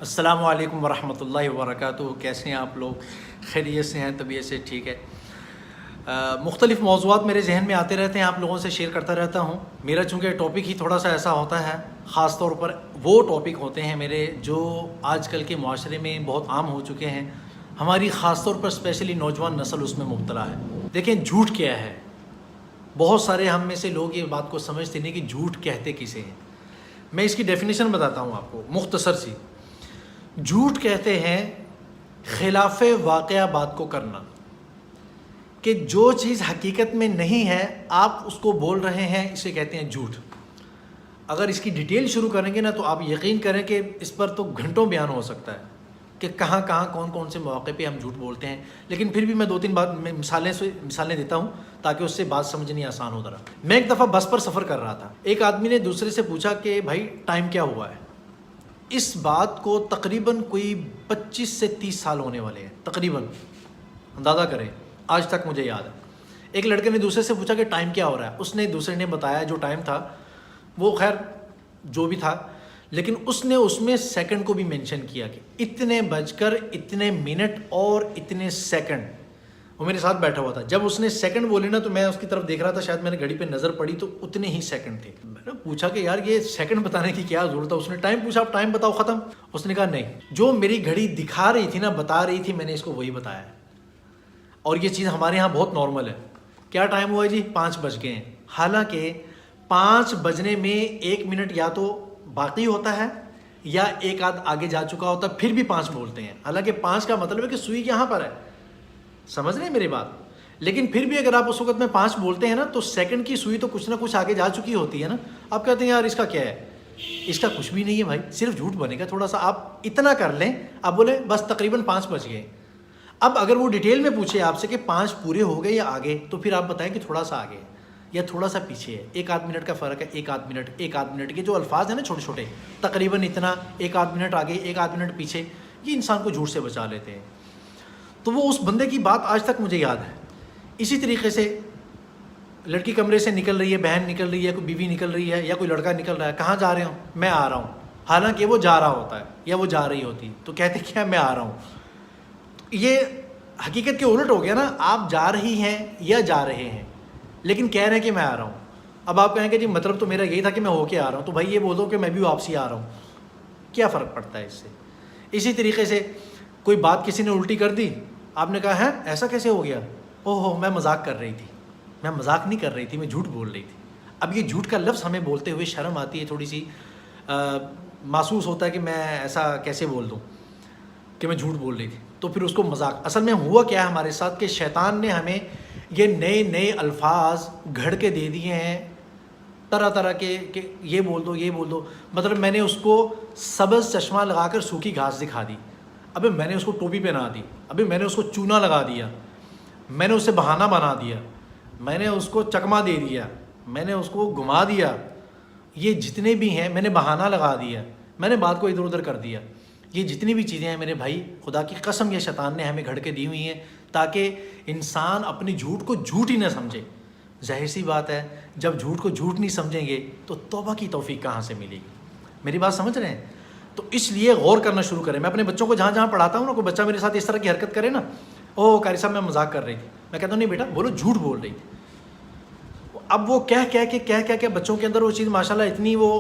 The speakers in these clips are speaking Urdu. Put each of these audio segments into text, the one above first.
السلام علیکم ورحمۃ اللہ وبرکاتہ. کیسے ہیں آپ لوگ؟ خیریت سے ہیں؟ طبیعت سے ٹھیک ہے؟ مختلف موضوعات میرے ذہن میں آتے رہتے ہیں، آپ لوگوں سے شیئر کرتا رہتا ہوں. میرا چونکہ ٹاپک ہی تھوڑا سا ایسا ہوتا ہے، خاص طور پر وہ ٹاپک ہوتے ہیں میرے جو آج کل کے معاشرے میں بہت عام ہو چکے ہیں. ہماری خاص طور پر اسپیشلی نوجوان نسل اس میں مبتلا ہے. دیکھیں جھوٹ کیا ہے. بہت سارے ہم میں سے لوگ یہ بات کو سمجھتے نہیں کہ جھوٹ کہتے کسے ہیں. میں اس کی ڈیفینیشن بتاتا ہوں آپ کو مختصر سی. جھوٹ کہتے ہیں خلاف واقعہ بات کو کرنا، کہ جو چیز حقیقت میں نہیں ہے آپ اس کو بول رہے ہیں، اسے کہتے ہیں جھوٹ. اگر اس کی ڈیٹیل شروع کریں گے نا تو آپ یقین کریں کہ اس پر تو گھنٹوں بیان ہو سکتا ہے کہ کہاں کہاں کون کون سے مواقع پہ ہم جھوٹ بولتے ہیں. لیکن پھر بھی میں 2-3 بات مثالیں دیتا ہوں تاکہ اس سے بات سمجھنی آسان ہو. ذرا میں ایک دفعہ بس پر سفر کر رہا تھا. ایک آدمی نے دوسرے سے پوچھا کہ بھائی ٹائم کیا ہوا ہے. اس بات کو تقریباً کوئی 25 سے 30 سال ہونے والے ہیں تقریباً، اندازہ کریں. آج تک مجھے یاد ہے. ایک لڑکے نے دوسرے سے پوچھا کہ ٹائم کیا ہو رہا ہے. اس نے دوسرے نے بتایا جو ٹائم تھا وہ خیر جو بھی تھا، لیکن اس نے اس میں سیکنڈ کو بھی مینشن کیا کہ اتنے بج کر اتنے منٹ اور اتنے سیکنڈ. وہ میرے ساتھ بیٹھا ہوا تھا. جب اس نے سیکنڈ بولے نا تو میں اس کی طرف دیکھ رہا تھا، شاید میں نے گھڑی پہ نظر پڑی تو اتنے ہی سیکنڈ تھے. میں نے پوچھا کہ یار یہ سیکنڈ بتانے کی کیا ضرورت ہے. اس نے ٹائم پوچھا، آپ ٹائم بتاؤ ختم. اس نے کہا نہیں، جو میری گھڑی دکھا رہی تھی نا، بتا رہی تھی، میں نے اس کو وہی بتایا ہے. اور یہ چیز ہمارے ہاں بہت نارمل ہے. کیا ٹائم ہوا ہے جی؟ 5 بج گئے ہیں. حالانکہ 5 بجنے میں 1 منٹ یا تو باقی ہوتا ہے یا ایک آدھ آگے جا چکا ہوتا ہے، پھر بھی 5 بولتے ہیں. حالانکہ 5 کا مطلب ہے کہ سوئی یہاں پر ہے. سمجھ رہے ہیں میری بات؟ لیکن پھر بھی اگر آپ اس وقت میں 5 بولتے ہیں نا تو سیکنڈ کی سوئی تو کچھ نہ کچھ آگے جا چکی ہوتی ہے نا. آپ کہتے ہیں یار اس کا کیا ہے، اس کا کچھ بھی نہیں ہے بھائی، صرف جھوٹ بنے گا تھوڑا سا. آپ اتنا کر لیں، آپ بولیں بس تقریباً 5 بج گئے. اب اگر وہ ڈیٹیل میں پوچھے آپ سے کہ 5 پورے ہو گئے یا آگے، تو پھر آپ بتائیں کہ تھوڑا سا آگے یا تھوڑا سا پیچھے ہے. 1-8 منٹ کا فرق ہے. 1-8 منٹ کے جو الفاظ ہیں نا چھوٹے چھوٹے، تقریباً اتنا، 1-8 منٹ آگے، 1-8 منٹ پیچھے، یہ انسان کو جھوٹ سے بچا لیتے ہیں. تو وہ اس بندے کی بات آج تک مجھے یاد ہے. اسی طریقے سے لڑکی کمرے سے نکل رہی ہے، بہن نکل رہی ہے، کوئی بیوی نکل رہی ہے یا کوئی لڑکا نکل رہا ہے. کہاں جا رہے ہوں؟ میں آ رہا ہوں. حالانکہ وہ جا رہا ہوتا ہے یا وہ جا رہی ہوتی، تو کہتے کیا میں آ رہا ہوں. یہ حقیقت کے الٹ ہو گیا نا. آپ جا رہی ہیں یا جا رہے ہیں، لیکن کہہ رہے ہیں کہ میں آ رہا ہوں. اب آپ کہیں گے جی مطلب تو میرا یہی تھا کہ میں ہو کے آ رہا ہوں. تو بھائی یہ بول دو کہ میں بھی واپسی آ رہا ہوں. کیا فرق پڑتا ہے اس سے؟ اسی طریقے سے کوئی بات کسی نے الٹی کر دی، آپ نے کہا ہے ایسا کیسے ہو گیا؟ اوہ میں مذاق کر رہی تھی. میں مذاق نہیں کر رہی تھی، میں جھوٹ بول رہی تھی. اب یہ جھوٹ کا لفظ ہمیں بولتے ہوئے شرم آتی ہے، تھوڑی سی محسوس ہوتا ہے کہ میں ایسا کیسے بول دوں کہ میں جھوٹ بول رہی تھی. تو پھر اس کو مذاق. اصل میں ہوا کیا ہے ہمارے ساتھ کہ شیطان نے ہمیں یہ نئے نئے الفاظ گھڑ کے دے دیے ہیں، طرح طرح کے، کہ یہ بول دو یہ بول دو. مطلب میں نے اس کو سبز چشمہ لگا کر سوکھی گھاس دکھا دی. ابھی میں نے اس کو ٹوپی پہنا دی. ابھی میں نے اس کو چونا لگا دیا. میں نے اسے بہانہ بنا دیا. میں نے اس کو چکما دے دیا. میں نے اس کو گھما دیا. یہ جتنے بھی ہیں میں نے بہانہ لگا دیا. میں نے بات کو ادھر ادھر کر دیا. یہ جتنی بھی چیزیں ہیں میرے بھائی، خدا کی قسم یہ شیطان نے ہمیں گھڑ کے دی ہوئی ہیں تاکہ انسان اپنی جھوٹ کو جھوٹ ہی نہ سمجھے. ظاہر سی بات ہے جب جھوٹ کو جھوٹ نہیں سمجھیں گے تو توبہ کی توفیق کہاں سے ملے گی؟ میری بات سمجھ رہے ہیں؟ تو اس لیے غور کرنا شروع کریں. میں اپنے بچوں کو جہاں جہاں پڑھاتا ہوں نا، کوئی بچہ میرے ساتھ اس طرح کی حرکت کرے نا، اوہ قاری صاحب میں مذاق کر رہی تھی، میں کہتا ہوں نہیں بیٹا بولو جھوٹ بول رہی تھی. اب وہ کہہ کے بچوں کے اندر وہ چیز ماشاءاللہ اتنی وہ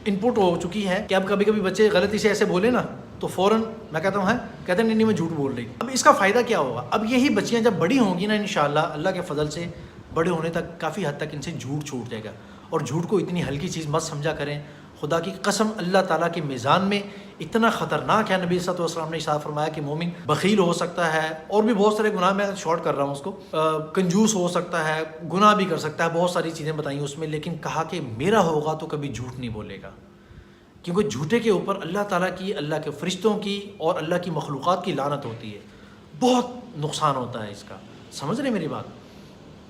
انپٹ ہو چکی ہے کہ اب کبھی کبھی بچے غلطی سے ایسے بولے نا تو فوراً میں کہتا ہوں کہتے ہیں نہیں میں جھوٹ بول رہی. اب اس کا فائدہ کیا ہوگا؟ اب یہی بچیاں جب بڑی ہوں گی نا انشاءاللہ اللہ کے فضل سے، بڑے ہونے تک کافی حد تک ان سے جھوٹ چھوٹ جائے گا. اور جھوٹ کو اتنی ہلکی چیز مت سمجھا کریں. خدا کی قسم اللہ تعالیٰ کے میزان میں اتنا خطرناک ہے. نبی صلی اللہ علیہ وسلم نے ارشاد فرمایا کہ مومن بخیل ہو سکتا ہے، اور بھی بہت سارے گناہ، میں شارٹ کر رہا ہوں اس کو، کنجوس ہو سکتا ہے، گناہ بھی کر سکتا ہے، بہت ساری چیزیں بتائیں اس میں، لیکن کہا کہ میرا ہوگا تو کبھی جھوٹ نہیں بولے گا. کیونکہ جھوٹے کے اوپر اللہ تعالیٰ کی، اللہ کے فرشتوں کی اور اللہ کی مخلوقات کی لعنت ہوتی ہے. بہت نقصان ہوتا ہے اس کا. سمجھ رہے ہیں میری بات؟